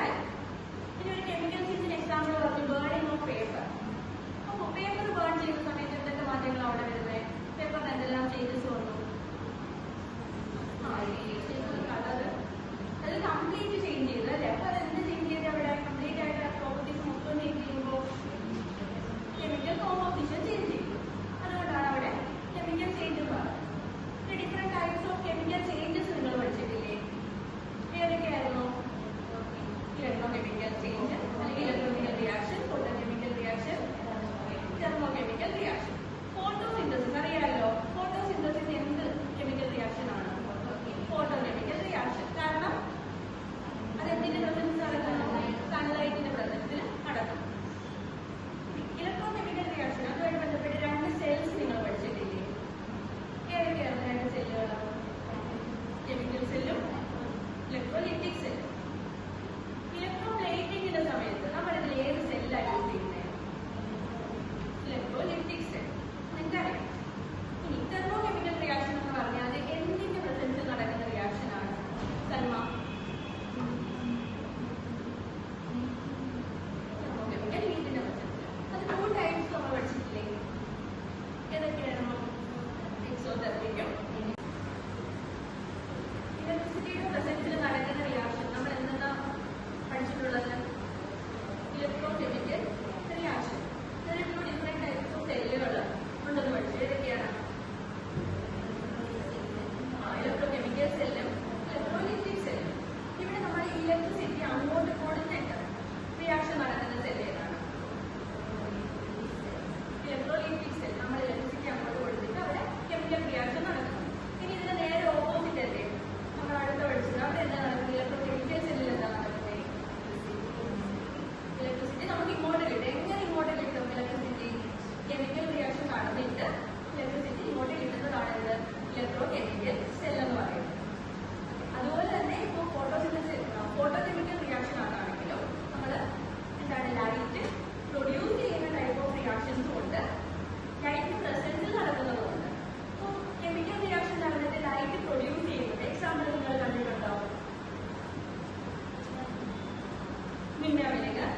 മനസ്സിലായി? ഇനി ഒരു കെമിക്കൽ ചേഞ്ചിന് എക്സാമ്പിൾ പറഞ്ഞു, ബേണിംഗ് ഓഫ് പേപ്പർ. അപ്പോൾ പേപ്പർ ബേൺ ചെയ്യുന്ന സമയത്ത് എന്തൊക്കെ മാറ്റങ്ങൾ അവിടെ വരുന്നത്? പേപ്പറിന് എന്തെല്ലാം ചേഞ്ചസ് വന്നു? കളർ അത് കംപ്ലീറ്റ് ചേഞ്ച് ചെയ്ത് അല്ലേ? അപ്പൊ അത് എന്ത് ചേഞ്ച് ചെയ്ത് അവിടെ കംപ്ലീറ്റ് ആയിട്ട് പ്രോപ്പർട്ടീസ് മൊത്തം ചേഞ്ച് ചെയ്യുമ്പോൾ കെമിക്കൽ കോമ്പോസിഷൻ ചേഞ്ച് ചെയ്യും. അതുകൊണ്ടാണ് അവിടെ കെമിക്കൽ ചേഞ്ച് എന്ന് പറയുന്നത്. Different types of chemical changes നിങ്ങൾ പഠിച്ചിട്ടില്ലേ? ഏതൊക്കെയായിരുന്നു? ഇലക്ട്രോകെമിക്കൽ ചേഞ്ച് അല്ലെങ്കിൽ electrochemical reaction, photochemical reaction, thermochemical reaction. Photosynthesis അറിയാമല്ലോ. ഫോട്ടോസിന്തസിസ് എന്ത് കെമിക്കൽ റിയാക്ഷൻ ആണ്? Photochemical reaction. കാരണം അതെന്തിന്റെ പ്രസൻസ് നടക്കണം? സൺലൈറ്റിന്റെ പ്രസൻസിൽ നടക്കണം. ഇലക്ട്രോകെമിക്കൽ റിയാക്ഷൻ അതുമായി ബന്ധപ്പെട്ട് രണ്ട് സെൽസ് നിങ്ങൾ പഠിച്ചിട്ടില്ലേ? ഏതൊക്കെയാണ് രണ്ട് സെല്ലുകൾ? കെമിക്കൽ സെല്ലും ഇലക്ട്രോലൈറ്റിക് സെല്ലും. ഇലക്ട്രോപ്ലേറ്റിംഗിന്റെ സമയത്ത് നമ്മൾ ഇതിൽ ഏത് സെല്ലാണ് യൂസ് ചെയ്യുന്നത്? Electrolytic cell. എനിക്കറിയാം. ഇനി തെർമോകെമിക്കൽ റിയാക്ഷൻ എന്ന് പറഞ്ഞാൽ എന്തിന്റെ പ്രസൻസിൽ നടക്കുന്ന റിയാക്ഷൻ ആണ്? സൽമ, തെർമോകെമിക്കൽ ഹീറ്റിന്റെ പ്രസൻസിൽ. അത് 2 ടൈപ്സ് നമ്മൾ പഠിച്ചിട്ടില്ലേ? ഏതൊക്കെയായിരുന്നു? എക്സോതെർമിക്കും ഇലക്ട്രിസിറ്റിയുടെ പ്രസൻസിൽ നടക്കുന്ന റിയാക്ഷൻ നമ്മൾ എന്താ പഠിച്ചിട്ടുള്ളത്? Electrochemical reaction. ഇതിൽ 2 ഡിഫറെന്റ് ടൈപ്സ് ഓഫ് സെല്ലുകൾ ഉണ്ടെന്ന് പഠിച്ചു. ഏതൊക്കെയാണ്? ഇലക്ട്രോകെമിക്കൽ സെല്ലും ഇലക്ട്രോലൈറ്റിക് സെല്ലും. ഇവിടെ നമ്മൾ ഇലക്ട്രിസിറ്റി അങ്ങോട്ട് കൊടുത്തിട്ട് റിയാക്ഷൻ നടക്കുന്ന സെല്ല് ഏതാണ്? Electrolytic cell. നമ്മൾ ഇലക്ട്രിസിറ്റി അങ്ങോട്ട് കൊടുത്തിട്ട് അവിടെ കെമിക്കൽ റിയാക്ഷൻ നടക്കുന്നു. ഇനി ഇതിന് നേരെ ഓപ്പോസിറ്റ് അല്ലേ നമ്മൾ അടുത്ത് പഠിച്ചത്? അവിടെ എന്താ നടക്കുന്നത്? ഇലക്ട്രോകെമിക്കൽ സെല്ലിൽ എന്താ നടക്കുന്നത്? ഇലക്ട്രിസിറ്റി നമുക്ക് ഇങ്ങോട്ട് കിട്ടും. എങ്ങനെ ഇങ്ങോട്ട് കിട്ടും ഇലക്ട്രിസിറ്റി? കെമിക്കൽ റിയാക്ഷൻ നടന്നിട്ട് ഇലക്ട്രിസിറ്റി ഇങ്ങോട്ട് കിട്ടുന്നതാണ് ഇത് ഇലക്ട്രോകെമിക്കൽ സെൽ എന്ന് പറയുന്നത്. അതുപോലെ തന്നെ ഇപ്പോൾ ഫോട്ടോകെമിക്കൽ റിയാക്ഷൻ ആണെങ്കിലോ നമ്മൾ എന്താണ് ലൈറ്റ് പ്രൊഡ്യൂസ് ചെയ്യുന്ന ടൈപ്പ് ഓഫ് റിയാക്ഷൻസ് കൊണ്ട് ലൈറ്റ് പ്രസൻസിൽ നടക്കുന്നതുകൊണ്ട്. അപ്പോൾ കെമിക്കൽ റിയാക്ഷൻ നടന്നിട്ട് ലൈറ്റ് പ്രൊഡ്യൂസ് ചെയ്യുന്നത് എക്സാമ്പിൾ നിങ്ങൾ കണ്ടിട്ടുണ്ടോ? മിന്നമിനുകൾ